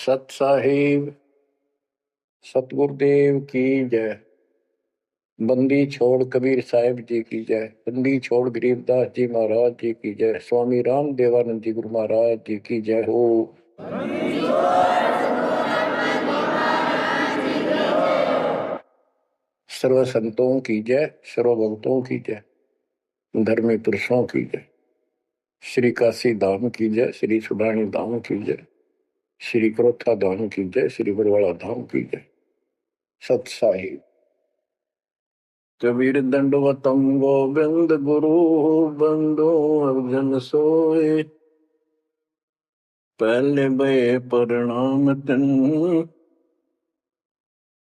सत साहिब सतगुरुदेव की जय। बंदी छोड़ कबीर साहिब जी की जय। बंदी छोड़ गरीबदास जी महाराज जी की जय। स्वामी राम देवानंद जी गुरु महाराज जी की जय हो। सर्व संतों की जय, सर्व भक्तों की जय, धर्मी पुरुषों की जय। श्री काशी धाम की जय, श्री सुडानी धाम की जय, श्री क्रोथा धाम की जय, श्री बरवाड़ा धाम की जय। सत साहिब कबीर दंडवतम गोविंद गुरु बंदो अर्जन सोए। पहले भय प्रणाम तन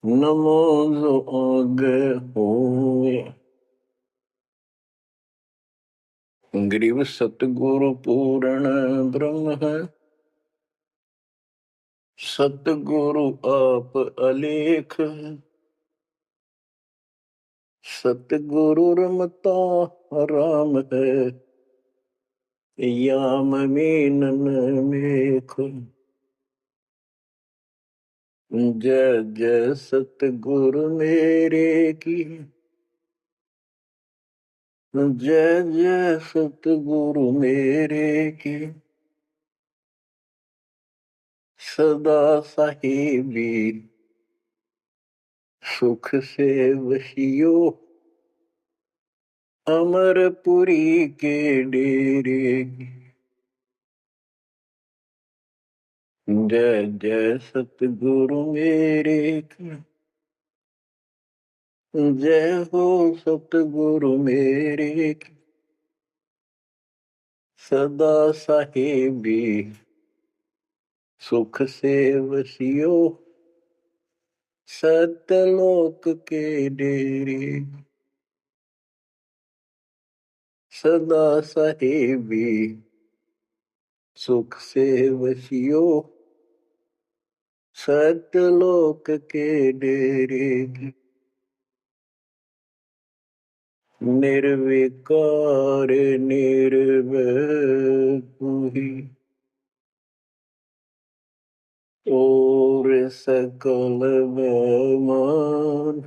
नमो जो आगे होए। ग्रीव सतगुरु पूर्ण ब्रह्म है, सतगुरु आप अलेख। सतगुरु रमता राम है, याम मीनन मेख। जय जय सतगुरु मेरे की, जय जय सतगुरु मेरे की। सदा साहिबी सुख से वसियो, अमरपुरी के डेरे की। जय जय सतगुरु मेरे की, जय हो सतगुरु मेरे की। सदा साहिबी सुख से वसियो, सतलोक के डेरे। सदा साहिबी सुख से वसियो, सतलोक के डेरे। निर्विकार निर्भय तू ही, और सकल बेमान।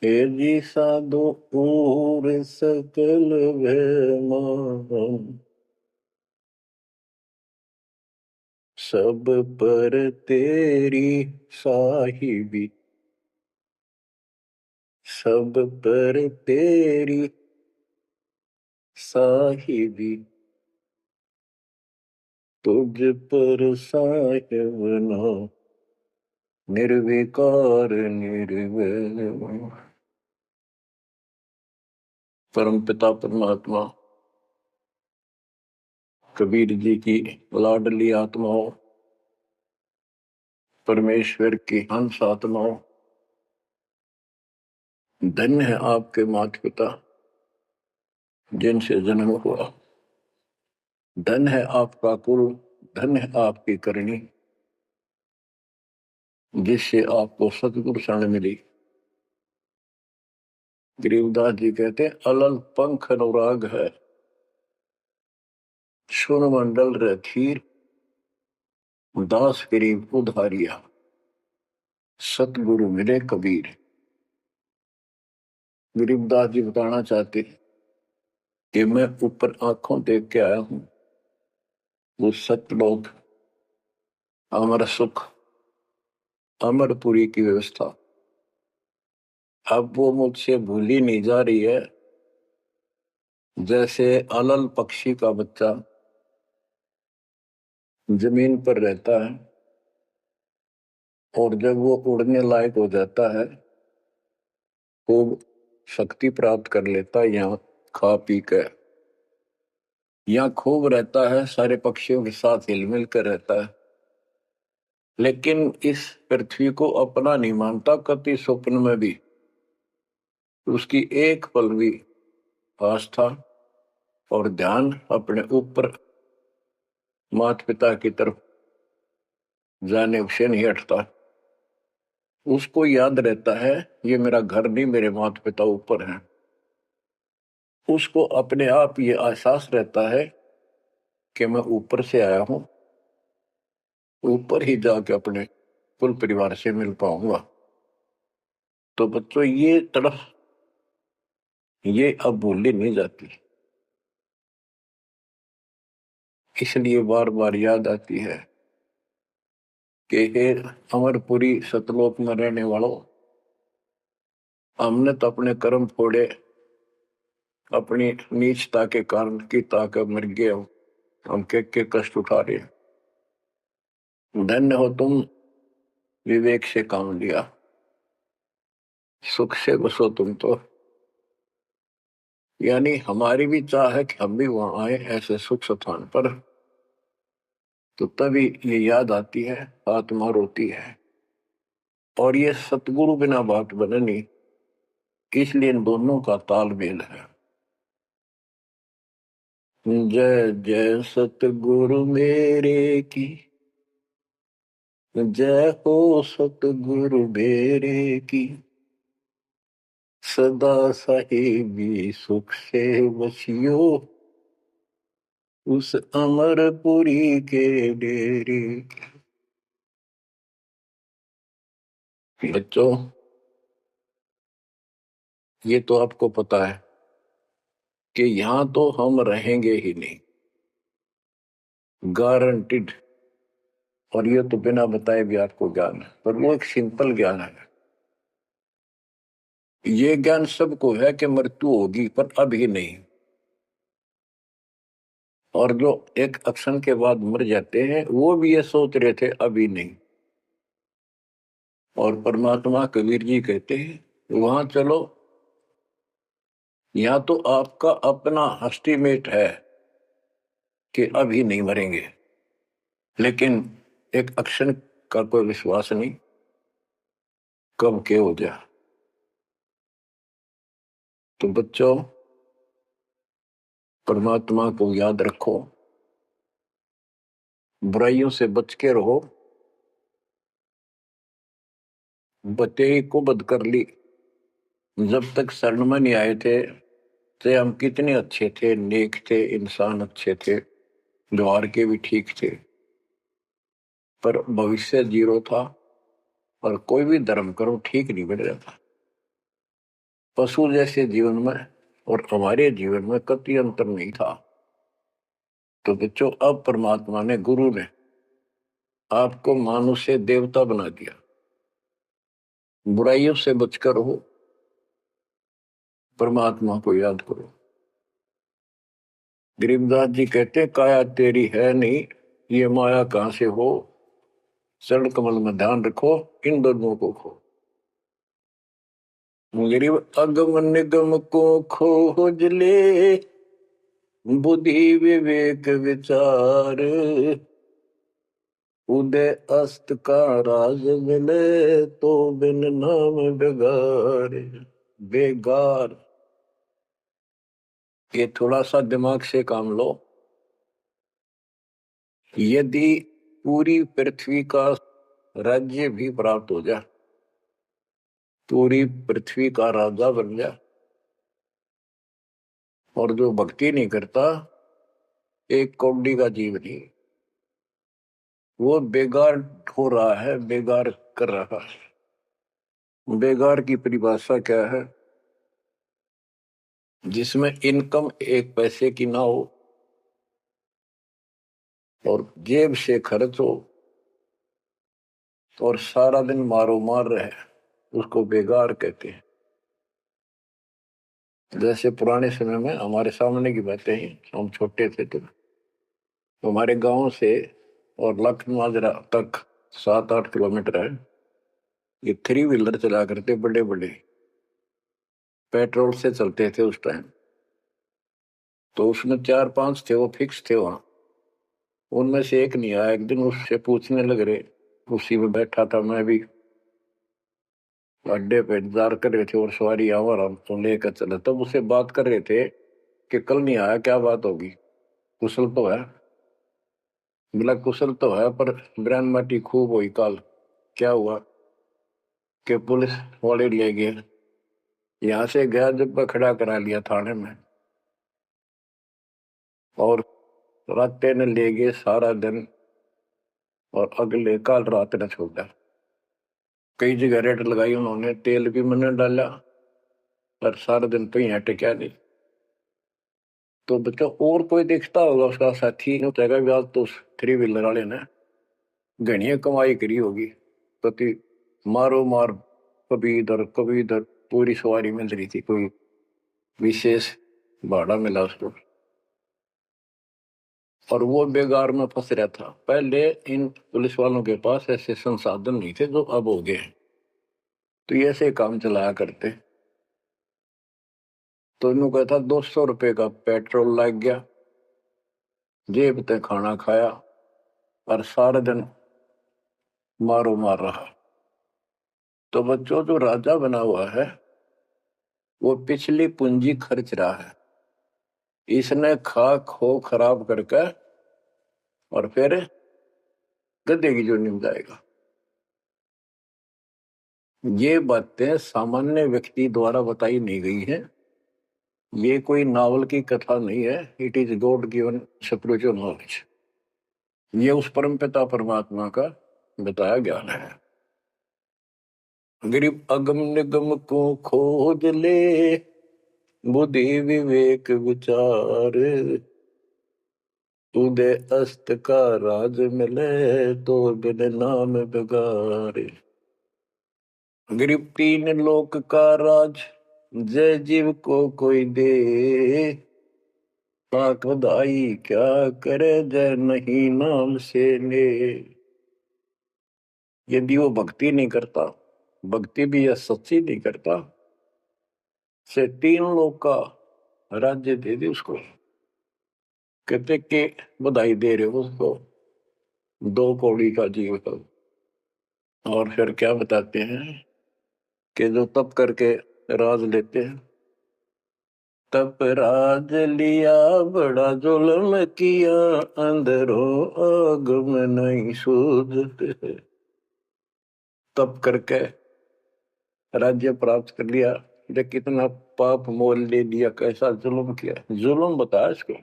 हे जी साधो और सकल बेमान। सब पर तेरी साहिबी, सब पर तेरी साहिबी। तुझ पर साहिब ना निर्विकार निर्भय। परम पिता परमात्मा कबीर जी की लाडली आत्माओं, परमेश्वर की हंस आत्माओं, धन्य है आपके माता पिता जिनसे जन्म हुआ। धन है आपका कुल, धन है आपकी करनी, जिससे आपको सतगुरु शरण मिली। गरीबदास जी कहते अलल पंख अनुराग है, सुन मंडल रखीर, दास गरीब उधारिया। सतगुरु मिले कबीर। गरीबदास जी बताना चाहते कि मैं ऊपर आंखों देख के आया हूं वो सतलोक, अमर सुख, अमरपुरी की व्यवस्था। अब वो मुझसे भूली नहीं जा रही है। जैसे अलल पक्षी का बच्चा जमीन पर रहता है और जब वो उड़ने लायक हो जाता है, खूब शक्ति प्राप्त कर लेता है, यहाँ खा पी कर यहाँ खूब रहता है, सारे पक्षियों के साथ हिलमिल कर रहता है, लेकिन इस पृथ्वी को अपना नहीं मानता कति स्वप्न में भी। उसकी एक पल भी आस्था और ध्यान अपने ऊपर माता पिता की तरफ जाने से नहीं हटता। उसको याद रहता है ये मेरा घर नहीं, मेरे माता पिता ऊपर हैं। उसको अपने आप ये एहसास रहता है कि मैं ऊपर से आया हूं ऊपर ही जाके अपने कुल परिवार से मिल पाऊंगा। तो बच्चों ये तड़फ ये अब भूली नहीं जाती, इसलिए बार बार याद आती है कि हे अमरपुरी सतलोक में रहने वालों, हमने तो अपने कर्म फोड़े, अपनी नीचता के कारण की ताकत मर गए, हम के कष्ट उठा रहे हैं। धन्य हो तुम, विवेक से काम लिया, सुख से बसो तुम तो। यानी हमारी भी चाह है कि हम भी वहां आए ऐसे सुख स्थान पर। तो तभी ये याद आती है, आत्मा रोती है। और ये सतगुरु बिना बात बने नहीं, इसलिए इन दोनों का तालमेल है। जय जय सतगुरु मेरे की, जय हो सतगुरु मेरे की, सदा साहिबी सुख से बसियो, उस अमरपुरी के डेरे। बच्चों ये तो आपको पता है कि यहां तो हम रहेंगे ही नहीं, गारंटीड। और ये तो बिना बताए भी आपको ज्ञान है, पर वो एक सिंपल ज्ञान है। ये ज्ञान सबको है कि मृत्यु होगी, पर अभी नहीं। और जो एक क्षण के बाद मर जाते हैं वो भी ये सोच रहे थे अभी नहीं। और परमात्मा कबीर जी कहते हैं वहां चलो, यहाँ तो आपका अपना एस्टीमेट है कि अभी नहीं मरेंगे, लेकिन एक क्षण का कोई विश्वास नहीं कब के हो जाए। तो बच्चों परमात्मा को याद रखो, बुराइयों से बच के रहो। बतेई को बद कर ली, जब तक शरण में नहीं आए थे तो हम कितने अच्छे थे, नेक थे, इंसान अच्छे थे, व्यवहार के भी ठीक थे, पर भविष्य जीरो था। और कोई भी धर्म करो ठीक नहीं बन रहा था। पशु जैसे जीवन में और हमारे जीवन में कतई अंतर नहीं था। तो बच्चों अब परमात्मा ने, गुरु ने आपको मानुष से देवता बना दिया। बुराइयों से बचकर हो, परमात्मा को याद करो। गरीबदास जी कहते काया तेरी है नहीं, ये माया कहां से हो, चरण कमल में ध्यान रखो, इन दोनों को खो। गरीब अगम निगम को खोज ले, बुद्धि विवेक विचार, उदय अस्त का राज मिले, तो बिन नाम बेगार। बेगार, ये थोड़ा सा दिमाग से काम लो। यदि पूरी पृथ्वी का राज्य भी प्राप्त हो जाए, पूरी पृथ्वी का राजा बन जाए, और जो भक्ति नहीं करता, एक कौड़ी का जीव नहीं, वो बेगार हो रहा है, बेगार कर रहा है। बेगार की परिभाषा क्या है? जिसमें इनकम एक पैसे की ना हो और जेब से खर्च हो और सारा दिन मारो मार रहे, उसको बेगार कहते हैं। जैसे पुराने समय में हमारे सामने की बातें हैं, हम छोटे थे तो हमारे गांव से और लखनऊ तक 7-8 किलोमीटर है। ये 3 व्हीलर चला करते, बड़े बड़े पेट्रोल से चलते थे उस टाइम। तो उसमें 4-5 थे, वो फिक्स थे वहां। उनमें से एक नहीं आया। एक दिन उससे पूछने लग रहे, उसी में बैठा था मैं भी, अड्डे पे इंतजार कर रहे थे और सवारी आवर हम तो लेकर चले, तब उससे बात कर रहे थे कि कल नहीं आया, क्या बात होगी, कुशल तो है? बोला कुशल तो है, पर ब्रांड माटी खूब हुई काल। क्या हुआ कि पुलिस वाले ले गए, यहाँ से गया जब खड़ा करा लिया थाने में, और रास्ते ने ले गए सारा दिन और अगले काल रात ने छोड़ा। कई जगह रेट लगाई उन्होंने, तेल भी मैंने डाला, पर सारा दिन तो यहाँ टिका नहीं। तो बच्चों और कोई देखता होगा उसका साथी नहीं उठेगा भी, आज तो थ्री व्हीलर वाले ने घनी कमाई करी होगी, कति मारो मार, कभी इधर कभी इधर, पूरी सवारी मिल रही थी, कोई विशेष भाड़ा मिला उसको, और वो बेगार में फंस रहा था। पहले इन पुलिस वालों के पास ऐसे संसाधन नहीं थे जो अब हो गए, तो ये ऐसे काम चलाया करते। तो इन्हों कहता 200 रुपये का पेट्रोल लग गया, जेब ते खाना खाया, और सारा दिन मारो मार रहा। तो बच्चों जो राजा बना हुआ है वो पिछली पूंजी खर्च रहा है, इसने खा खो खराब करके और फिर गद्दे की जोनी में जाएगा। ये बातें सामान्य व्यक्ति द्वारा बताई नहीं गई है, ये कोई नावल की कथा नहीं है, it is God given spiritual knowledge. ये उस परमपिता परमात्मा का बताया ज्ञान है। गरीब अगम निगम को खोज ले, बुद्धि विवेक विचार, उदय अस्त का राज मिले, तो बिन नाम बेगारे। गरीब तीन लोक का राज, जय जीव को कोई दे, पाक बधाई क्या करे, जय नहीं नाम से ले। यदि वो भक्ति नहीं करता, भक्ति भी यह सच्ची नहीं करता, से तीन लोग का राज्य दे दे उसको। कहते कि बधाई दे रहे हो उसको, 2 कौड़ी का जीव का। और फिर क्या बताते हैं कि जो तप करके राज लेते हैं, तप राज लिया बड़ा जुल्म किया, अंदरों आगम नहीं सूझते। तप करके राज्य प्राप्त कर लिया, ये कितना पाप मोल ले लिया, कैसा जुल्म किया। जुल्म बताया इसको,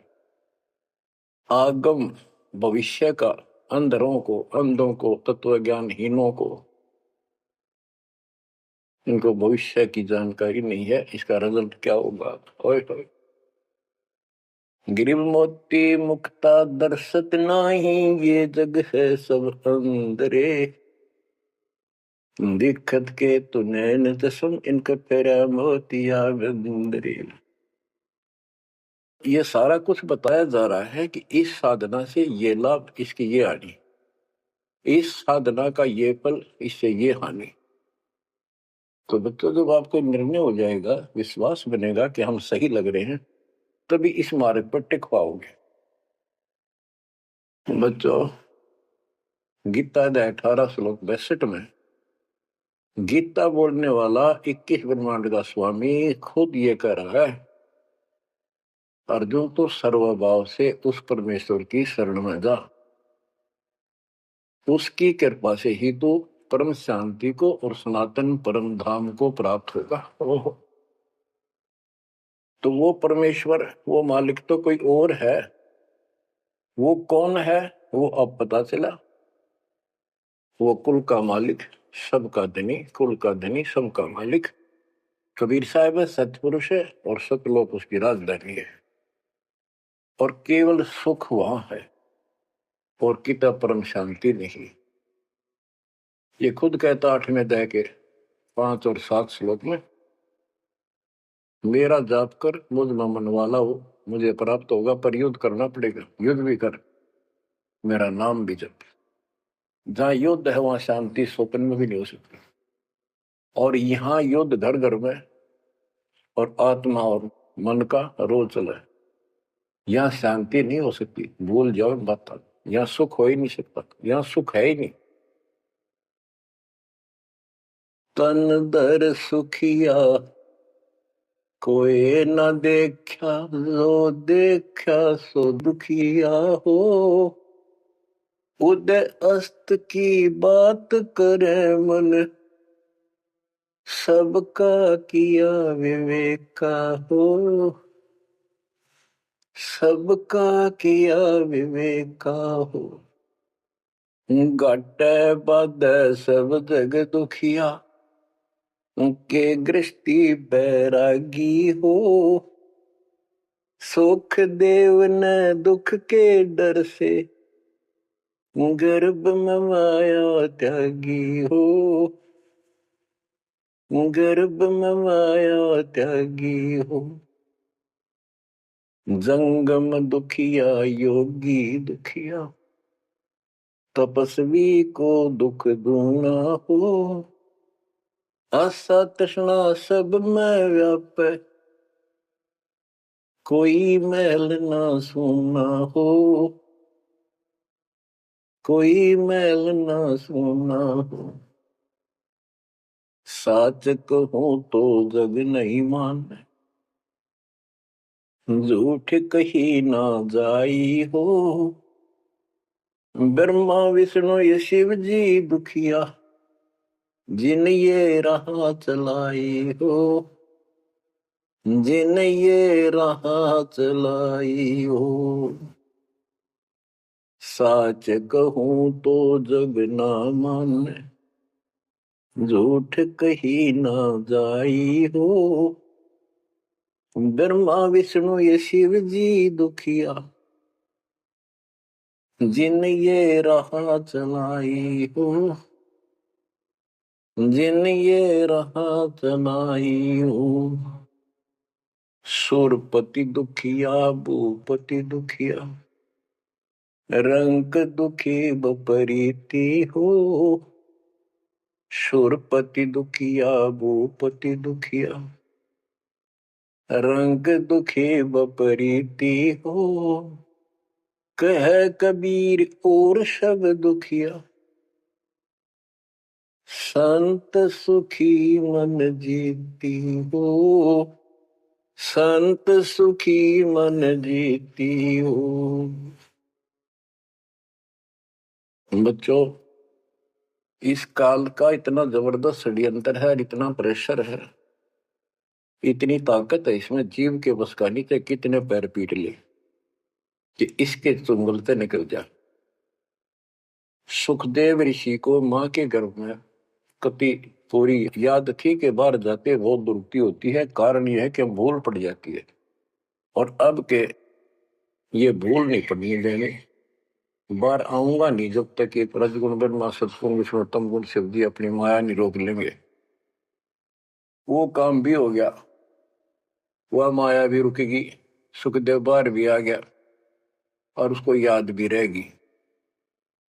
आगम भविष्य का, अंधरों को, अंधों को, तत्व ज्ञानहीनों को, इनको भविष्य की जानकारी नहीं है, इसका रिजल्ट क्या होगा। ओए होए, गिरिव मोती मुक्ता दर्शत नाही, ये जग है सब अंदरे, दिखत के तु नैन दसम, इनका फेरा मोतिया बंदरे। ये सारा कुछ बताया जा रहा है कि इस साधना से ये लाभ, इसकी ये हानि, इस साधना का ये फल, इससे ये हानि। तो बच्चों जब आपको निर्णय हो जाएगा, विश्वास बनेगा कि हम सही लग रहे हैं, तभी इस मार्ग पर टिक पाओगे। बच्चों गीता 18 श्लोक 62 में गीता बोलने वाला 21 ब्रह्मांड का स्वामी खुद ये कह रहा है, अर्जुन तो सर्वभाव से उस परमेश्वर की शरण में जा, उसकी कृपा से ही तो परम शांति को और सनातन परम धाम को प्राप्त होगा। तो वो परमेश्वर, वो मालिक तो कोई और है। वो कौन है वो अब पता चला। वो कुल का मालिक, सबका धनी, कुल का धनी, सबका मालिक कबीर साहब है, सतपुरुष है, और सतलोक उसकी राजधानी है, और केवल सुख वहां है, और किता परम शांति नहीं। ये खुद कहता 8वें अध्याय के 5 और 7 श्लोक में, मेरा जाप कर मुझ में मन वाला हो, मुझे प्राप्त होगा, पर युद्ध करना पड़ेगा, युद्ध भी कर, मेरा नाम भी जप। जहां युद्ध है वहां शांति स्वप्न में भी नहीं हो सकती, और यहाँ युद्ध घर घर में और आत्मा और मन का रोज चला है। यहाँ शांति नहीं हो सकती, भूल जाओ बात, यहाँ सुख हो ही नहीं सकता, यहाँ सुख है ही नहीं। तन दर सुखिया कोई न देखा, जो देखा सो दुखिया हो, उदय अस्त की बात करे मन, सबका किया विवेका हो, सबका किया विवेका हो। घाटे बाधे सब जग दुखिया, के गृष्टि बैरागी हो। सुख देव न दुख के डर से, गर्भ में माया त्यागी हो। गर्भ में माया त्यागी हो। जंगम दुखिया योगी दुखिया, तपस्वी को दुख दूना हो। आशा तृष्णा सब में व्यापे, कोई मैल ना सूना हो। कोई मैल ना सूना हो। साच कहूं तो जग नहीं माने, झूठ कही ना जाई हो। ब्रह्मा विष्णु ये शिव जी दुखिया, जिन ये राह चलाई हो। जिन ये राह चलाई हो। साच कहूं तो जग ना माने, झूठ कही ना जाई हो। ब्रह्मा विष्णु ये शिव जी दुखिया, जिन ये राह चलाई हो। जिन ये राह चलाई हो। सुरपति दुखिया भूपति दुखिया, रंग दुखी बपरीति हो। सुरपति दुखिया भूपति दुखिया, रंग दुखी बपरीति हो। कह कबीर और सब दुखिया, संत सुखी मन जीती हो। संत सुखी मन जीती हो। बच्चों, इस काल का इतना जबरदस्त षड्यंत्र है, इतना प्रेशर है, इतनी ताकत है इसमें, जीव के बस का नहीं थे। कितने पैर पीट ले कि इसके चुंगलते निकल जा। सुखदेव ऋषि को मां के गर्भ में कति पूरी याद थी कि बाहर जाते बहुत दुर्गति होती है। कारण यह है कि भूल पड़ जाती है, और अब के ये भूल नहीं पड़नी देंगे। बाहर आऊंगा नहीं जब तक ये रजगुण ब्रह्मा सतगुण विष्णु तम गुण शिव जी अपनी माया नहीं रोक लेंगे। वो काम भी हो गया, वह माया भी रुकेगी, सुखदेव बाहर भी आ गया और उसको याद भी रहेगी।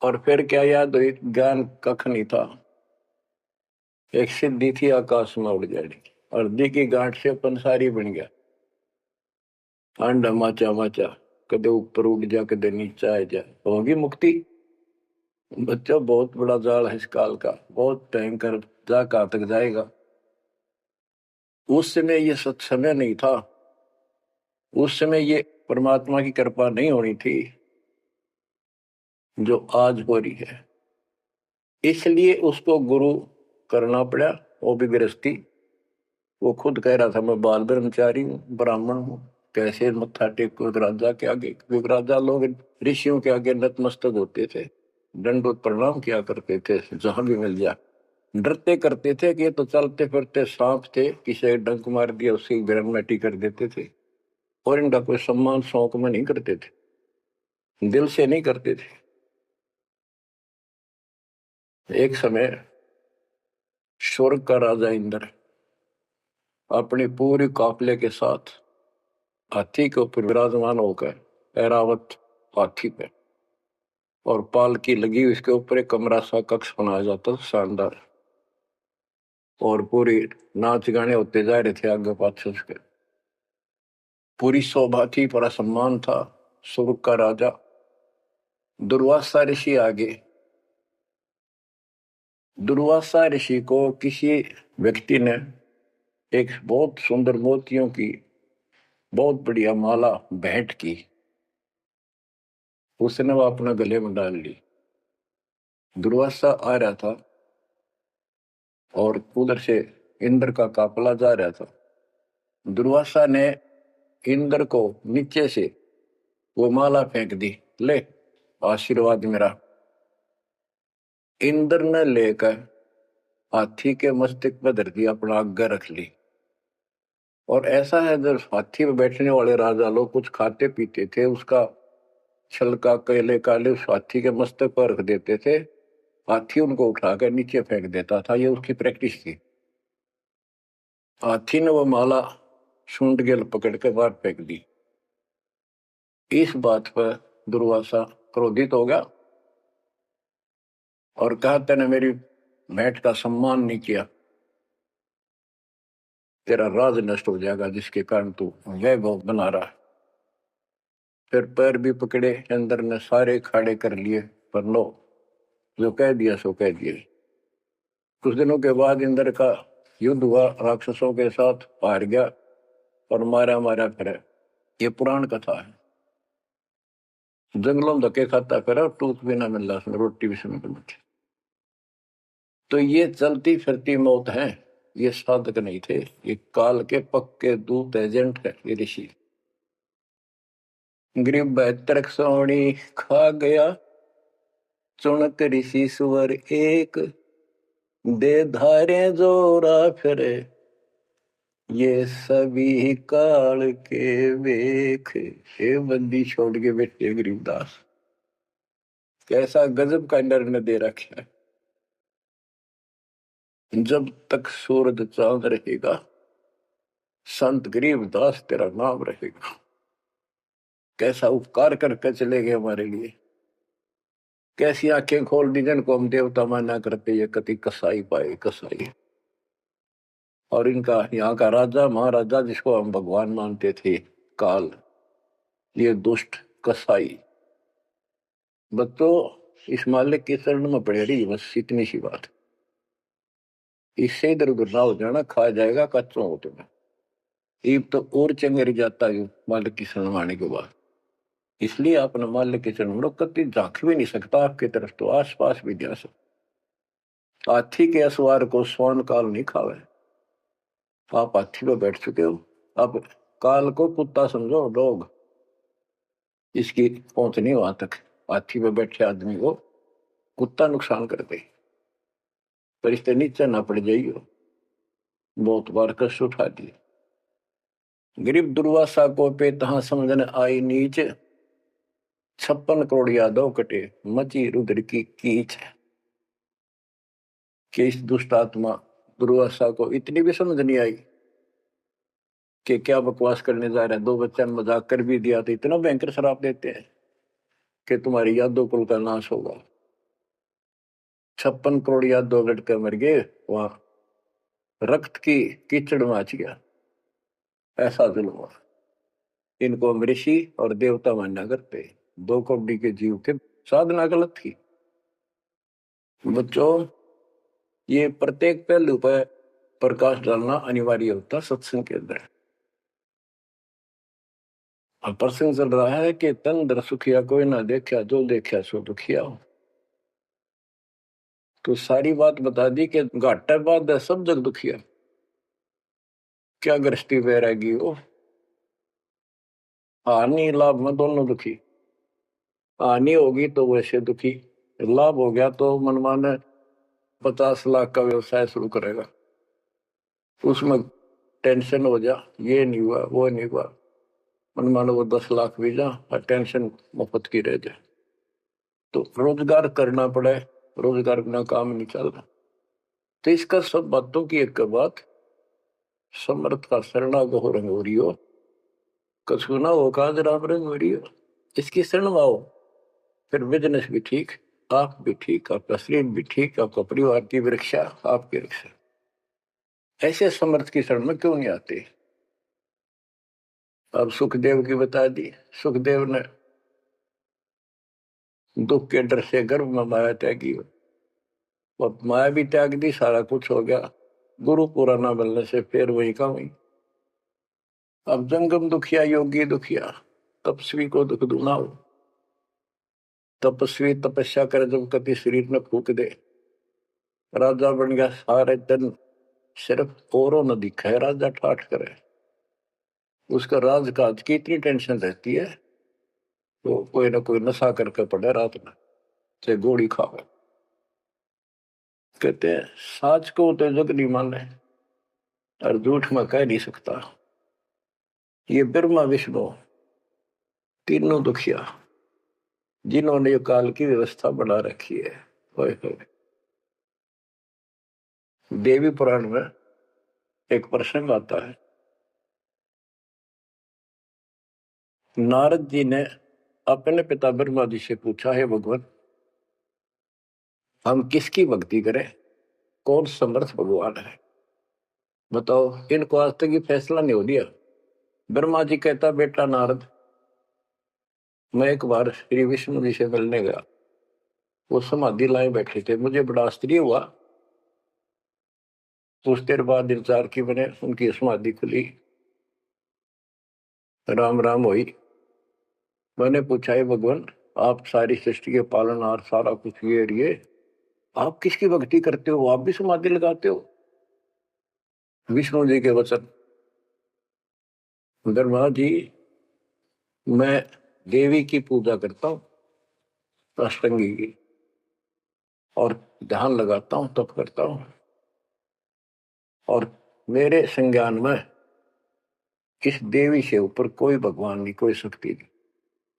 और फिर क्या याद हुई? ज्ञान कख नहीं था, एक सिद्धि थी आकाश में उड़ जानी, और दी की गांठ से पंसारी बन गया। अंडा माचा माचा, कदे ऊपर उड़ जा कदे नीचे आ जा, होगी मुक्ति। बच्चों, बहुत बड़ा जाल है इस काल का, बहुत भयंकर, जा कहां तक जाएगा। उस समय ये सत्समय नहीं था, उस समय ये परमात्मा की कृपा नहीं होनी थी जो आज हो रही है। इसलिए उसको गुरु करना पड़ा, वो भी गृहस्थी। वो खुद कह रहा था मैं बाल ब्रह्मचारी हूँ, ब्राह्मण हूँ, कैसे मत्था टेको राजा के आगे। क्योंकि राजा लोग ऋषियों के आगे नतमस्तक होते थे, दंडोत प्रणाम किया करते थे जहां भी मिल जाए। डरते करते थे कि ये तो चलते फिरते सांप थे, किसी डंक मार दिया उसकी ग्रहण कर देते थे। और इनका कोई सम्मान शौक में नहीं करते थे, दिल से नहीं करते थे। एक समय स्वर्ग का राजा इंद्र अपनी पूरी काफले के साथ हाथी के ऊपर विराजमान होकर, ऐरावत हाथी पे, और पालकी लगी हुई, इसके ऊपर एक कमरा सा कक्ष बनाया जाता था शानदार, और पूरी नाच गाने होते जा रहे थे आगे पाछे उसके। पूरी शोभा थी, बड़ा सम्मान था। स्वर्ग का राजा दुर्वासा ऋषि आगे। दुर्वासा ऋषि को किसी व्यक्ति ने एक बहुत सुंदर मोतियों की बहुत बढ़िया माला भेंट की। उसने वो अपने गले में डाल ली। दुर्वासा आ रहा था और उधर से इंद्र का काफला जा रहा था। दुर्वासा ने इंद्र को नीचे से वो माला फेंक दी, ले आशीर्वाद मेरा। इंद्र ने लेकर हाथी के मस्तक पर धर दिया, अपना आज्ञा रख ली। और ऐसा है, जब हाथी में बैठने वाले राजा लोग कुछ खाते पीते थे, उसका छलका केले काले उस हाथी के मस्तक पर रख देते थे, हाथी उनको उठाकर नीचे फेंक देता था। ये उसकी प्रैक्टिस थी। हाथी ने वो माला सूंड गेल पकड़ के बाहर फेंक दी। इस बात पर दुर्वासा क्रोधित हो गया और कहा, तूने मेरी भेंट का सम्मान नहीं किया, तेरा राज नष्ट हो जाएगा, जिसके कारण तू वैभव बना रहा। फिर पैर भी पकड़े, अंदर ने सारे खड़े कर लिए, पर लो, जो कह दिया सो कह दिया। कुछ दिनों के बाद इंद्र का युद्ध हुआ, राक्षसों के साथ हार गया और मारा मारा फिरे। ये पुराण कथा है। जंगलों में धक्के खाता फिरा, टूक भी ना मिल रहा, रोटी भी समय पर मिली। तो ये चलती फिरती मौत है, ये साधक नहीं थे, ये काल के पक्के दूत एजेंट है, ये ऋषि। गरीब 72 सोनी खा गया, चुनक ऋषि सुवर एक, दे धारे जोरा फिरे, ये सभी काल के वेख। हे बंदी छोड़ के बैठे गरीबदास, कैसा गजब का निर्णय दे रखा है। जब तक सूरज चांद रहेगा, संत गरीबदास तेरा नाम रहेगा। कैसा उपकार करके चले गए हमारे लिए, कैसी आंखें खोल दी जिनको हम देवता माना करते, ये कति कसाई पाए कसाई। और इनका यहाँ का राजा महाराजा जिसको हम भगवान मानते थे, काल, ये दुष्ट कसाई। बच्चों, इस मालिक के शरण में पड़े रही, बस इतनी सी बात। इससे इधर उधर ना हो जाना, खा जाएगा कच्चों हो तुम्हें। ईब तो और चंगेरी जाता है मालिक की शरण आने के बाद। इसलिए अपने मालिक के चरण में कभी झांक भी नहीं सकता आपकी तरफ, तो आस पास भी जा सकता। हाथी के असवार को स्वर्ण काल नहीं खावे। आप हाथी पे बैठ चुके हो, अब काल को कुत्ता समझो, डॉग, इसकी पहुंच नहीं वहां तक। हाथी पे बैठे आदमी को कुत्ता नुकसान कर दे, पर इससे नीचे ना पड़ जाइयो। बहुत बार कष्ट उठा दिए। गरीब दुर्वासा को पे तहा समझने आई नीच, 56 करोड़ यादव कटे, मची रुद्र की कीच। कि इस दुष्ट आत्मा दुर्वासा को इतनी भी समझ नहीं आई कि क्या बकवास करने जा रहे हैं। 2 बच्चों ने मजाक कर भी दिया तो इतना भयंकर शराब देते हैं कि तुम्हारी यादव कुल का नाश होगा। 56 करोड़ यादव लड़के मर गए, वहां रक्त की कीचड़ मच गया। ऐसा जुल्म हुआ। इनको हम ऋषि और देवता मानना करते, 2 कौड़ी के जीव के साधना गलत थी। बच्चों, ये प्रत्येक पहलू पर प्रकाश डालना अनिवार्य होता सत्संग के अंदर। अब प्रसंग चल रहा है कि तन दर सुखिया कोई ना देखा, जो देखा सो दुखिया हो। तो सारी बात बता दी कि घाटा बाद सब जग दुखिया। क्या गृहस्थी वैरागी हो, हानि लाभ में दोनों दुखी। हानि होगी तो वैसे दुखी, लाभ हो गया तो मनमाने 50 लाख का व्यवसाय शुरू करेगा, उसमें टेंशन हो जा, ये नहीं हुआ वो नहीं हुआ, मनमाने वो 10 लाख भी जा और टेंशन मुफ्त की रह जाए। तो रोजगार करना पड़े, रोजगार बिना काम नहीं चल रहा। तो इसका सब बातों की एक बात, समर्थ का शरणा गो रंग हो रही हो, कसुना हो काज राम रंग हो रही हो। इसकी शरण में आओ, फिर बिजनेस भी ठीक, आप भी ठीक, आपका शरीर भी ठीक, आपका परिवार की भी रक्षा, आपकी रक्षा। ऐसे समर्थ की शरण में क्यों नहीं आते। अब सुखदेव की बता दी। सुखदेव ने दुख के डर से गर्भ में माया त्यागी, और माया भी त्याग दी, सारा कुछ हो गया। गुरु पूरा ना मिलने से फिर वही का वही। अब जंगम दुखिया योगी दुखिया, तपस्वी को दुख दूना हो। तपस्वी तपस्या करे, जब कति शरीर में फूक दे, राजा बन गया, सारे दिन सिर्फ औरों न दिखाए, राजा ठाठ करे। उसका राजकाज की इतनी टेंशन रहती है, तो कोई ना कोई नशा करके पड़े रात में, चाहे गोली खावे। कहते हैं साच को तो जग नहीं माने और झूठ में कह नहीं सकता। ये ब्रह्मा विष्णु तीनों दुखिया जिन्होंने ये काल की व्यवस्था बना रखी है। होए होए। देवी पुराण में एक प्रसंग आता है, नारद जी ने अपने पिता ब्रह्मा जी से पूछा, है भगवान हम किसकी भक्ति करें, कौन समर्थ भगवान है, बताओ। इनको आज तक ये फैसला नहीं हो दिया। ब्रह्मा जी कहता, बेटा नारद मैं एक बार श्री विष्णु जी से मिलने गया, वो समाधि लाए बैठे थे, मुझे बड़ा आश्चर्य हुआ। कुछ देर बाद इंतजार की मैंने, उनकी समाधि खुली, राम राम हुई। मैंने पूछा, है भगवान आप सारी सृष्टि के पालनहार सारा कुछ ये आप किसकी भक्ति करते हो, आप भी समाधि लगाते हो। विष्णु जी के वचन, ब्रह्मा जी मैं देवी की पूजा करता हूँ, अष्टंगी की, और ध्यान लगाता हूँ, तप करता हूँ, और मेरे संज्ञान में इस देवी से ऊपर कोई भगवान नहीं, कोई शक्ति नहीं।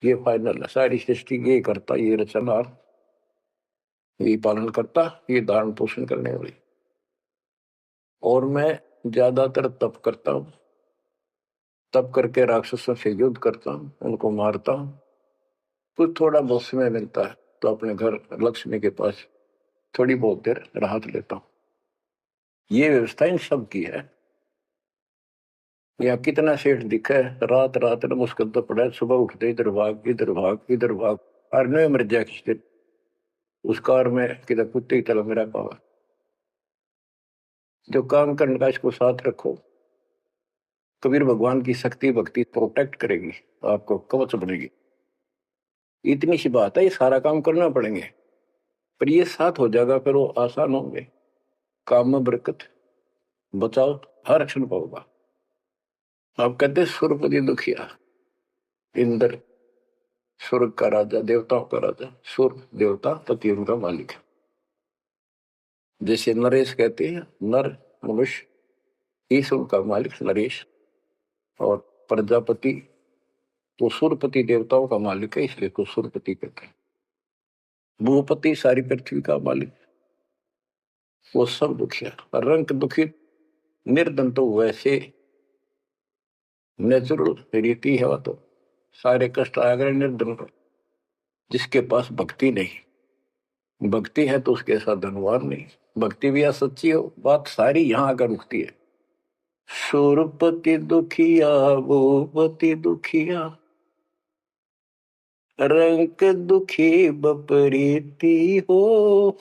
ये फाइनल है, सारी सृष्टि ये करता, ये रचनहार, ये पालन करता, ये धारण पोषण करने वाली। और मैं ज्यादातर तप करता हूँ, तप करके राक्षसों से युद्ध करता हूँ, उनको मारता हूँ। कुछ थोड़ा बहुत समय मिलता है तो अपने घर लक्ष्मी के पास थोड़ी बहुत देर राहत लेता हूँ। ये व्यवस्था इन सब की है। या कितना सेठ दिखा है, रात रात में मुश्किल तो पड़ा है, सुबह उठते इधर भाग इधर भाग इधर भाग, और नहीं मर जाए किस दिन उस कार में किधर कुत्ते की तरह मेरा पावा। जो काम करने का इसको साथ रखो, कबीर भगवान की शक्ति भक्ति प्रोटेक्ट करेगी, आपको कवच बनेगी। इतनी सी बात है, ये सारा काम करना पड़ेंगे, पर ये साथ हो जाएगा फिर वो आसान होंगे। काम में बरकत, बचाओ, हर क्षण पाओगा। आप कहते सुरपति दुखिया, इंद्र स्वर्ग का राजा, देवताओं का राजा, सुर देवता पति उनका मालिक है। जैसे नरेश कहते हैं, नर मनुष्य ईश उनका मालिक नरेश, और प्रजापति तो सुरपति देवताओं का मालिक है, इसलिए तो सुरपति कहते हैं। भूपति सारी पृथ्वी का मालिक, वो सब दुखिया। रंग दुखी निर्धन तो वैसे नेचुरल रीति है, वह तो सारे कष्ट आ गए निर्धन को। जिसके पास भक्ति नहीं, भक्ति है तो उसके साथ धनवान नहीं, भक्ति भी सच्ची हो, बात सारी यहां आकर रुकती है। सुरपति दुखिया भूपति दुखिया, रंग दुखी बपरीती हो,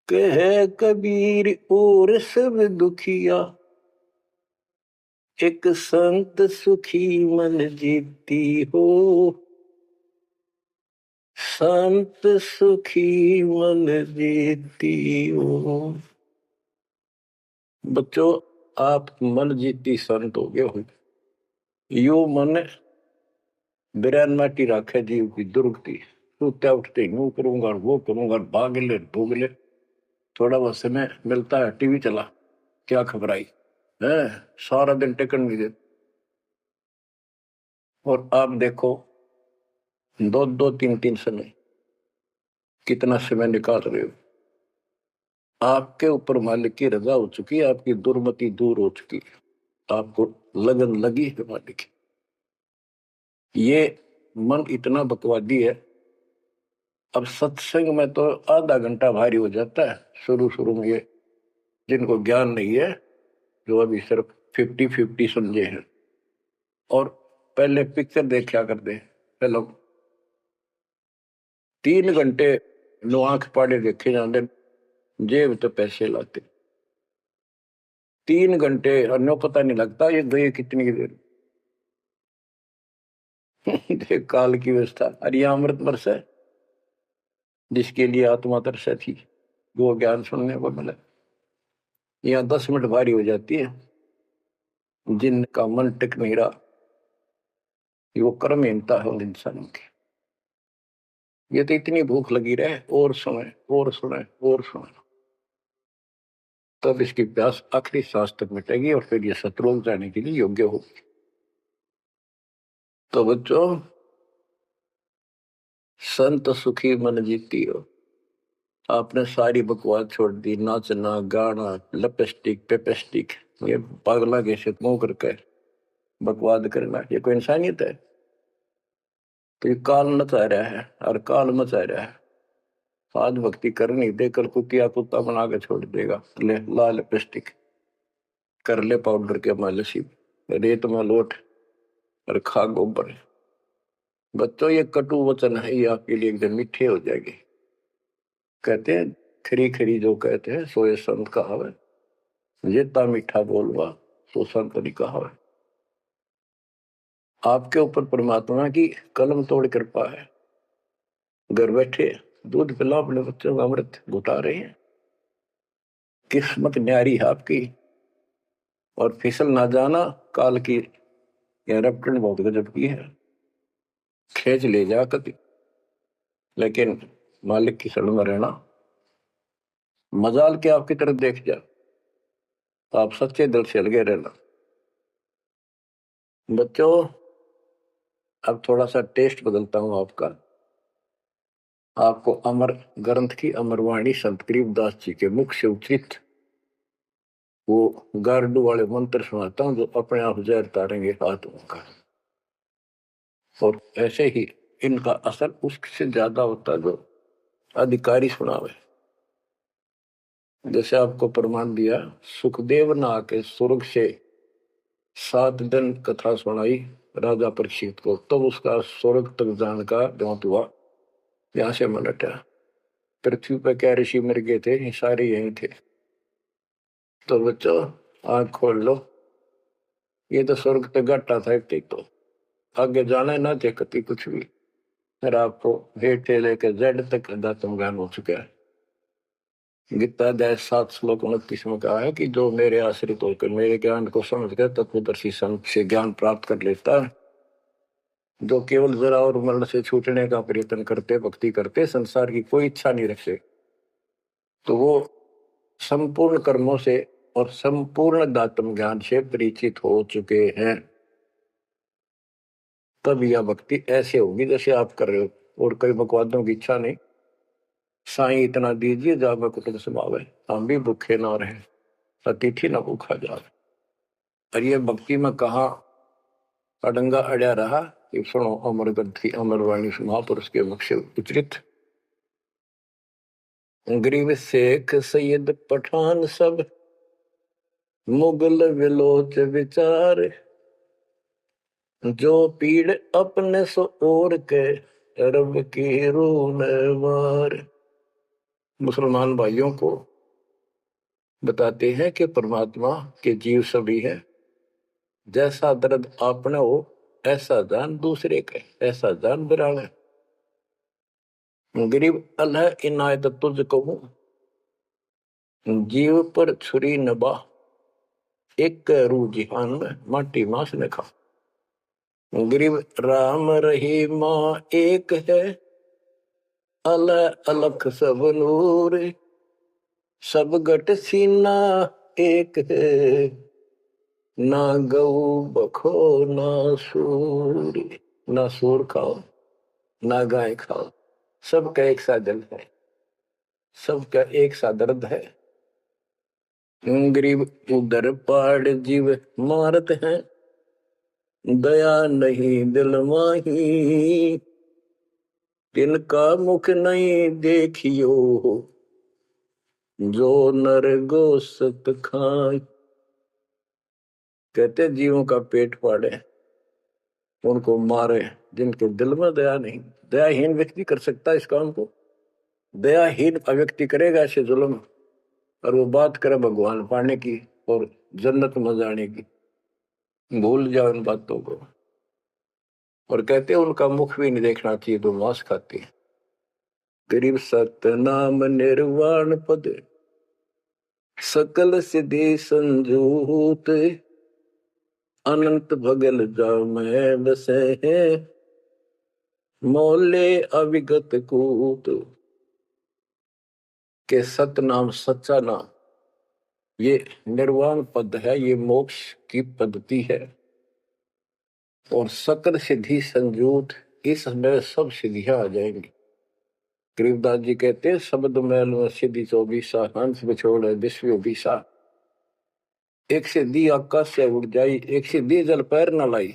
कह कबीर और सब दुखिया, एक संत सुखी मन जीती हो, संत सुखी मन जीती हो। बच्चों आप मन जीती संत हो गए हो। यो मन बिरान माटी राखे जीव की दुर्गति, सूत्या उठते यूं करूंगा वो करूंगा, भाग ले भोग ले, थोड़ा बहुत समय मिलता है टीवी चला, क्या खबर आई है, सारा दिन टेकन नहीं देते। और आप देखो दो दो तीन तीन समय कितना समय निकाल रहे हो, आपके ऊपर मालिक की रजा हो चुकी है, आपकी दुर्मति दूर हो चुकी है, आपको लगन लगी है मालिक की। ये मन इतना बकवादी है। अब सत्संग में तो आधा घंटा भारी हो जाता है शुरू शुरू में, ये जिनको ज्ञान नहीं है, जो अभी सिर्फ 50-50 समझे हैं, और पहले पिक्चर देखा करते पहले 3 घंटे नो आंख पाड़े देखे जाते, जेब तो पैसे लाते 3 घंटे, अन्य पता नहीं लगता ये गए कितनी देर। देख काल की व्यवस्था, अरे अमृत वर्ष है, जिसके लिए आत्मा तरसा थी वो ज्ञान सुनने को मिला। यहाँ 10 मिनट भारी हो जाती है, जिनका मन टिक नहीं रहा, वो कर्महीनता है उन इंसानों की। ये तो इतनी भूख लगी रहे और सुने और सुने और सुने, तब इसकी प्यास आखिरी सांस तक मिटेगी और फिर ये शत्रुओं जाने के लिए योग्य होगी। तो बच्चों, संत सुखी मन जीती हो। आपने सारी बकवास छोड़ दी, नाचना गाना लिपस्टिक पेपस्टिक, ये पागला कैसे मुंह करके बकवाद करना, ये कोई इंसानियत है? तो ये काल मचा रहा है और काल मचा रहा है। आज भक्ति कर नहीं दे, कल कुतिया कुत्ता बना के छोड़ देगा। ले ला लिपस्टिक, कर ले पाउडर के मालिश, रेत में लोट और खा गोबर। बच्चों, ये कटु वचन है, ये आपके लिए एकदम मीठे हो जाएंगे। कहते हैं खरी खरी जो कहते हैं सोए संत कहावे, जेता मीठा बोलवा सो संत नहीं कहावे। आपके ऊपर परमात्मा की कलम तोड़ कृपा है। घर बैठे दूध पिलाओ अपने बच्चों का, अमृत घुटा रहे हैं। किस्मत न्यारी है आपकी। और फिसल ना जाना, काल की रपटन बहुत गजब की है, खेच ले जा कभी, लेकिन मालिक की शरण में रहना। मजाल के आपकी तरफ देख जा, तो आप सच्चे दिल से लगे रहना। बच्चों, अब थोड़ा सा टेस्ट बदलता हूं आपका। आपको अमर ग्रंथ की अमरवाणी संत गरीबदास जी के मुख से उच्चित वो गारडू वाले मंत्र सुनाता हूं, जो अपने आप जहर तारेंगे आत्मा का। और ऐसे ही इनका असर उससे ज्यादा होता है जो अधिकारी सुनावे। जैसे आपको प्रमाण दिया, सुखदेव ने आके स्वर्ग से 7 दिन कथा सुनाई राजा परीक्षित को, तब उसका स्वर्ग तक जाने का द्योत हुआ। यहां से मन हटा। पृथ्वी पर क्या ऋषि मर गए थे, ये सारे यही थे। तो बच्चों, आंख खोल लो, ये तो स्वर्ग तक घाटा था एक, तो आगे जाना है ना देखती कुछ भी। फिर आपको हेठ से लेकर जेड तक दातम ज्ञान हो चुका है। गीता अध्याय 7 श्लोक 29 में कहा है कि जो मेरे आश्रित होकर मेरे ज्ञान को समझ कर तत्वदर्शी संत से ज्ञान प्राप्त कर लेता है, जो केवल जरा और मरण से छूटने का प्रयत्न करते, भक्ति करते, संसार की कोई इच्छा नहीं रखते, तो वो संपूर्ण कर्मों से और संपूर्ण दातम ज्ञान से परिचित हो चुके हैं। तब यह भक्ति ऐसे होगी जैसे आप कर रहे हो, और कई बकवादों की इच्छा नहीं। साईं इतना दीजिए जावे कुटुंब समावे, हम भी भूखे ना रहे, अतिथि न भूखा जावे। और ये भक्ति में कहा अडंगा अड़या रहा कि सुनो अमर ग्रंथी अमरवाणी महापुरुष के मुख से उच्चरित। गरीब शेख सैयद पठान सब मुगल विलोच विचार, जो पीड़ अपने सो और के रब की रून मार। मुसलमान भाइयों को बताते हैं कि परमात्मा के जीव सभी है। जैसा दर्द आपने हो ऐसा जान दूसरे के, ऐसा जान बिराने। गरीब अल्लाह इनायत तुझ कहूं, जीव पर छुरी नबा, एक रू जिहान में माटी मांस ने खा। गरीब राम रही माँ एक है, अलग अलग सब नूर, सब गट सीना एक है, ना गौ बखो ना सूर। ना सूर खाओ ना गाय खाओ, सबका एक सा दिल है, सबका एक सा दर्द है। गरीब उधर पाड़ जीव मारत हैं, दया नहीं दिल माही, तिनका मुख नहीं देखियो, जो नर गोसत खाए। कहते जीवों का पेट फाड़े, उनको मारे, जिनके दिल में दया नहीं। दयाहीन व्यक्ति कर सकता है इस काम को। दयाहीन व्यक्ति करेगा ऐसे जुल्म, और वो बात करे भगवान पाने की और जन्नत में जाने की, भूल जाओ इन बातों को। और कहते हैं उनका मुख भी नहीं देखना चाहिए, तो मांस खाते हैं। गरीब सत्य नाम निर्वाण पद, सकल सिद्धि संजूत, अनंत भगल जा में बसे हैं, मोले अविगत कूत के सतनाम सच्चा नाम, ये निर्वाण पद है, ये मोक्ष की पद्धति है। और सकल सिद्धि संजूत, इसमें सब सिद्धियां आ जाएंगी। गरीबदास जी कहते हैं शब्द मैल में सिद्धि 24 हंस बिछोड़ विश्व विशा। एक सिद्धि आकाश से उड़ जाई, एक सिद्धि जल पैर न लाई।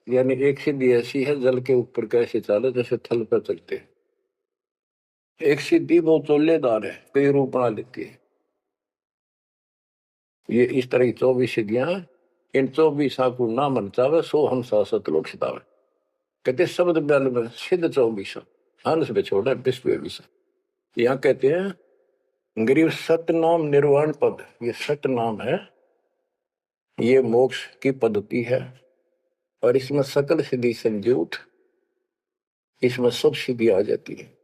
यानी एक सिद्धि ऐसी है जल के ऊपर कैसे चले जैसे थल पर चलते हैं। एक सिद्धि बहुत चोलेदार है, कई रूप बना लेती है। ये इस तरह की 24 सिद्धियां, इन 24 को ना मन चावे सो हम सतलोक सितावे। कहते शब्द बल में सिद्ध 24 हंस बिछोड़ा विश्व विशा। यहाँ कहते हैं गरीब सतनाम निर्वाण पद, ये सतनाम है, ये मोक्ष की पद्धति है। और इसमें सकल सिद्धि संजूट, इसमें सब सिद्धि आ जाती है।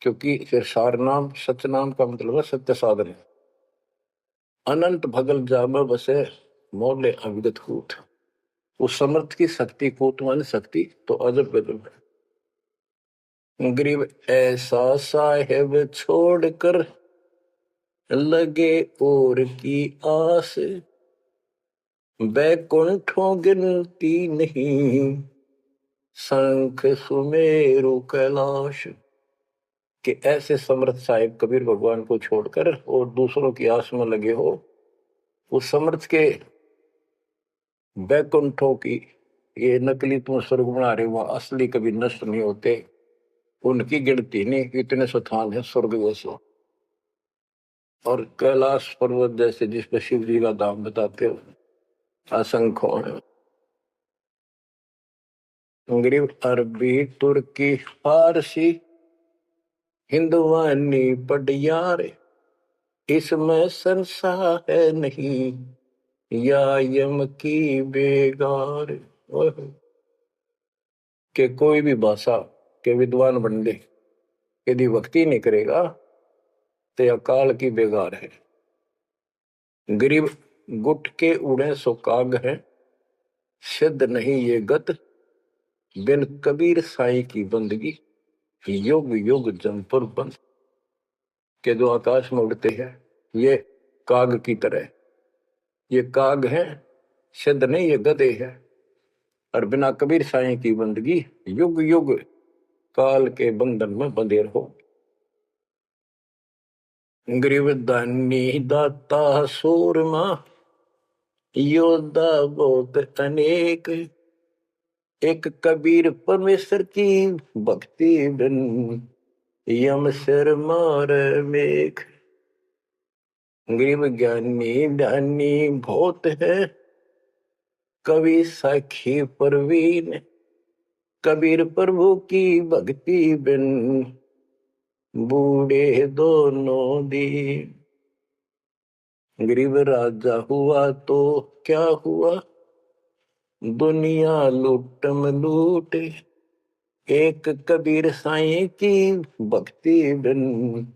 क्योंकि फिर सार नाम सतनाम का मतलब है सत्य साधन। अनंत भगल जामा बसे मोले अविगत कूट। उस समर्थ की शक्ति कूट मान शक्ति तो अजब गजब है। गरीब ऐसा साहेब छोड़कर लगे और की आस, बैकुंठों गिनती नहीं शंख सुमेरु कैलाश। कि ऐसे समर्थ साहिब कबीर भगवान को छोड़कर और दूसरों की आस में लगे हो, उस समर्थ के बैकुंठों की, ये नकली तुम स्वर्ग बना रहे हो, असली कभी नष्ट नहीं होते, उनकी गिनती नहीं, इतने स्थान है स्वर्ग जैसे। और कैलाश पर्वत जैसे जिसपे शिव जी का दाम बताते हो असंख्यों है। गरीब अरबी तुर्की फारसी हिंदुवानी पटियार, इसमें संसार है नहीं या यम की बेगार। के कोई भी भाषा के विद्वान बंदे यदि भक्ति नहीं करेगा तो अकाल की बेगार है। गरीब गुट के उड़े सो काग है, सिद्ध नहीं ये गत बिन कबीर साई की बंदगी युग युग जमपुर बंद। के जो आकाश में उड़ते हैं ये काग की तरह, ये काग है, सिद्ध नहीं ये गधे है। और बिना कबीर साई की बंदगी युग युग काल के बंधन में बंधे रहो। गरीब दानी दाता सूरमा योद्धा बहुत अनेक, एक कबीर परमेश्वर की भक्ति बिन यम सिर मार मेघ। गरीब ज्ञानी ध्यानी बहुत है, कवि साखी परवीन, कबीर प्रभु की भक्ति बिन बूढ़े दोनों दीन। गरीब राजा हुआ तो क्या हुआ, दुनिया लूटम लूट, एक कबीर साईं की भक्ति बिन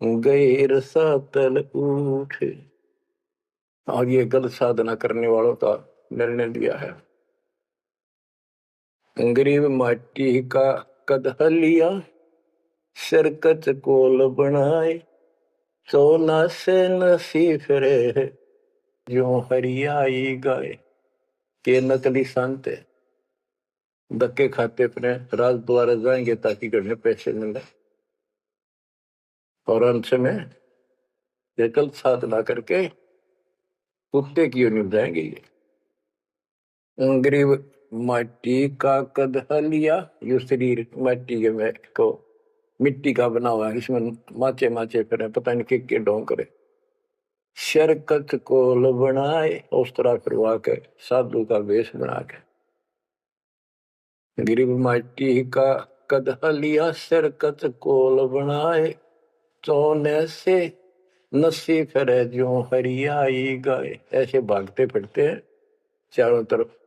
गैर सातल उठ। और ये गलत साधना करने वालों का निर्णय दिया है। गरीब माटी का कदह लिया, सिरकत कोल बनाए, सोना से नसी फिरे जो हरियाई गाय। के नकली संत धक्के खाते अपने राज द्वारा जाएंगे ताकि घर में पैसे मिले, और अंत में ये गलत साधना करके कुत्ते की ओर जाएंगे। ये गरीब माटी का कदह लिया, यो शरीर माटी के में को मिट्टी का बना हुआ है, इसमें माचे माचे फिर पता नहीं के ढोंग करे। शरकत कोल बनाए, उस तरह फिरवा के साधु का वेश बना के। गरीब माटी का कदह लिया, शरकत कोल बनाए, चौने से नसी फिरे जो हरियाई गाय। ऐसे भागते फिरते हैं चारों तरफ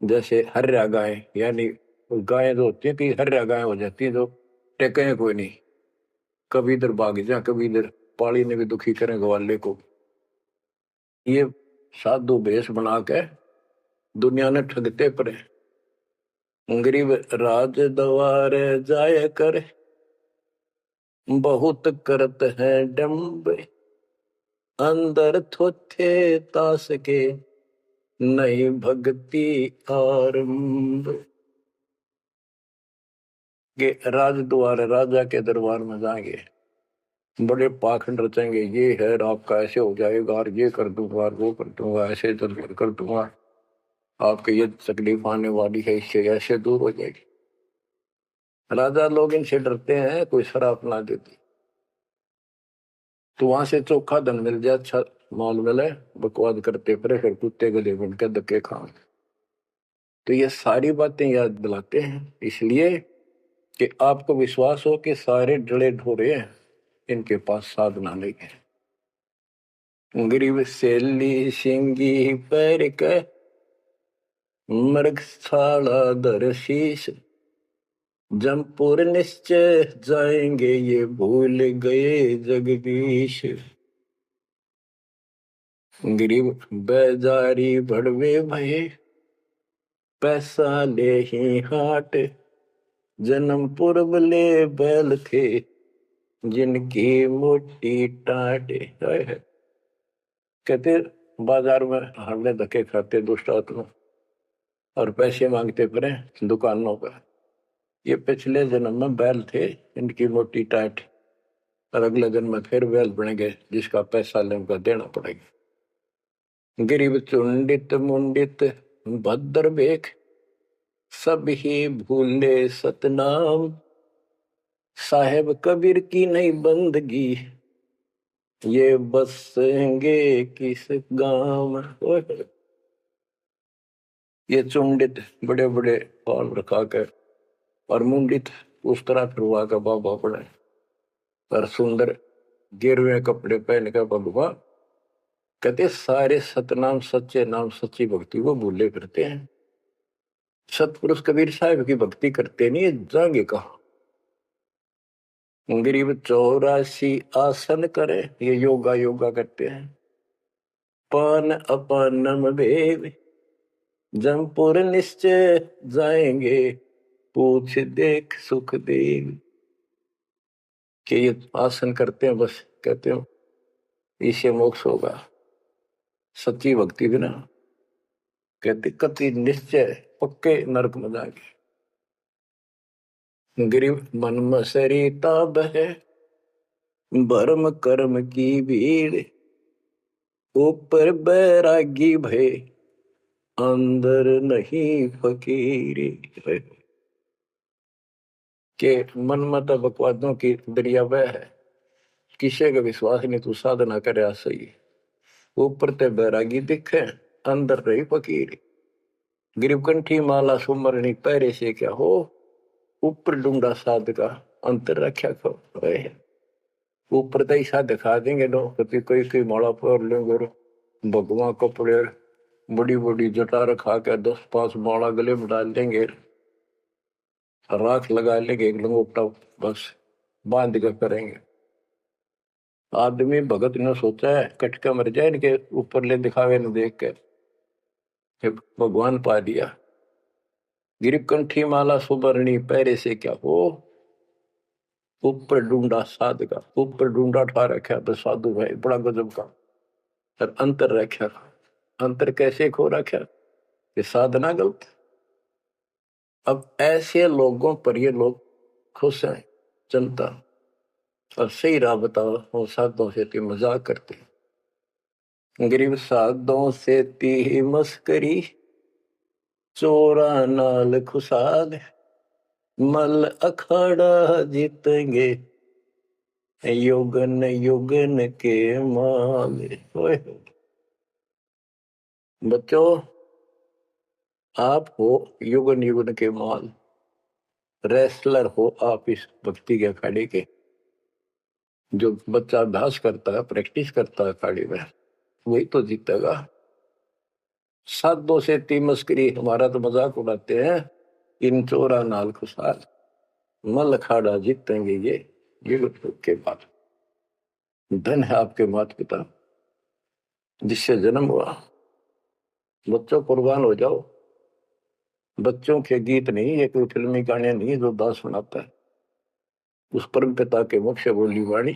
जैसे हर्या गाय, यानी गायें जो होती है कि हर्या गाय हो जाती है जो टेके कोई नहीं, कभी इधर भाग जा कभी इधर, पाली ने भी दुखी करें ग्वाले को। ये साधु भेष बना के दुनिया ने ठगते पड़े। गरीब राज द्वारे जाय कर, बहुत करत है डम्ब, अंदर थोथे तास के, नहीं भक्ति आरंभ। के राज द्वार, राजा के दरबार में जाएंगे, बड़े पाखंड रचेंगे, ये है आपका ऐसे हो जाएगा, और ये कर दूंगा, और वो कर दूंगा, ऐसे कर दूंगा, आपके ये तकलीफ आने वाली है, इससे ऐसे दूर हो जाएगी। राजा लोग इनसे डरते हैं, कोई शराब ना देती तो वहां से चोखा धन मिल जाए, अच्छा माल मिले, बकवाद करते फिर कुत्ते गले बन के धक्के खाओ। तो ये सारी बातें याद दिलाते हैं इसलिए कि आपको विश्वास हो कि सारे डले ढोरे हैं, इनके पास साधना नहीं है। गरीब सेली सिंगी पैर के, मृग छाला धर शीश, जमपुर निश्चय जाएंगे, ये भूल गए जगदीश। गरीब बेजारी भड़वे भये, पैसा ले ही हाट, जन्मपुर बले बैल थे, जिनकी मोटी टाट। कहते बाजार में हमने धक्के खाते दुष्ट आत्मा और पैसे मांगते फिरे दुकानों पर, ये पिछले जन्म में बैल थे, इनकी मोटी टाट, और अगले जन्म में फिर बैल बनेंगे, जिसका पैसा ले उनका देना पड़ेगा। गरीब चुंडित मुंडित भद्र बेख, सब ही भूले सतनाम, साहेब कबीर की नहीं बंदगी, ये बसेंगे किस गांव। ये चुंडित बड़े बड़े बाल रखा कर और मुंडित उस तरह फिरवा कर बाबा पड़े, और सुंदर गिरवे कपड़े पहन कर भगवा, कहते सारे सतनाम सच्चे नाम सच्ची भक्ति को भूले करते हैं। सतपुरुष कबीर साहब की भक्ति करते नहीं, जाएंगे कहा। गरीब 84 आसन करे, ये योगा योगा करते हैं। पान अपानम भेद, जमपुर निश्चय जाएंगे, पूछ देख सुख देव। कि ये आसन करते हैं, बस कहते हो इससे मोक्ष होगा, सच्ची भक्ति बिना कहते कति निश्चय पक्के नरक में जाएंगे। गरीब मन मसरी ताब है, भरम कर्म की भीड़, ऊपर बैरागी भय, अंदर नहीं फकीरी। के मन मत बकवादों की दरिया वह है, किसी का विश्वास नहीं, तू साधना करे सही, ऊपर ते बैरागी दिखे, अंदर रही फकीरी। गरीब कंठी माला सुमरनी पैरे से क्या हो, ऊपर डूंगा साध का, अंतर रक्षा खो। ऊपर तो ऐसा दिखा देंगे नो, कभी कोई कोई माला पर लेंगे, भगवान कपड़े बड़ी बड़ी जटा रखा के 10-5 माला गले में डाल देंगे, राख लगा लेंगे, एक लंगोटा बस बांध कर करेंगे। आदमी भगत ने सोचा है कटका मर जाए, इनके ऊपर ले दिखावे न देख के भगवान पा दिया। गिरीब कंठी माला सुबरणी पैरे से क्या हो, ऊपर ढूंढा साध का, ऊपर ढूंढा ठा रखा तो साधु भाई बड़ा गजब का, और अंतर रखा, अंतर कैसे खो रखा, ये साधना गलत। अब ऐसे लोगों पर ये लोग खुश हैं जनता, और सही राह बताओ, वो साधुओं से ती मजाक करते। गरीब साधुओं से ती मस्करी, चोरा नाल खुशाल, मल अखाड़ा जीतेंगे, युगन युगन के माल। बच्चों आप हो युगन युगन के माल, रेसलर हो आप इस भक्ति के अखाड़े के। जो बच्चा अभ्यास करता है, प्रैक्टिस करता है अखाड़े में, वही तो जीतेगा। साधुओं से ती मस्करी, हमारा तो मजाक उड़ाते हैं, इन चोरा नाल खुशाल, मल अखाड़ा जीतेंगे ये युग के बाद। धन है आपके माता पिता जिससे जन्म हुआ, बच्चों कुर्बान हो जाओ, बच्चों के गीत नहीं, ये कोई फिल्मी गाने नहीं जो दास सुनाता है। उस परम पिता के मुख से बोली वाणी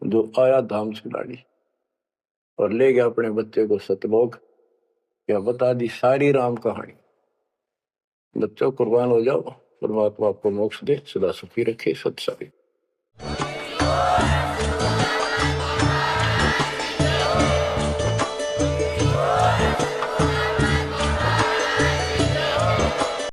जो आया धाम से लाड़ी और ले गया अपने बच्चे को सतलोक, या बता दी सारी राम कहानी। बच्चों कुर्बान हो जाओ, परमात्मा आपको मोक्ष दे, सदा सुखी रखे। सत्संग।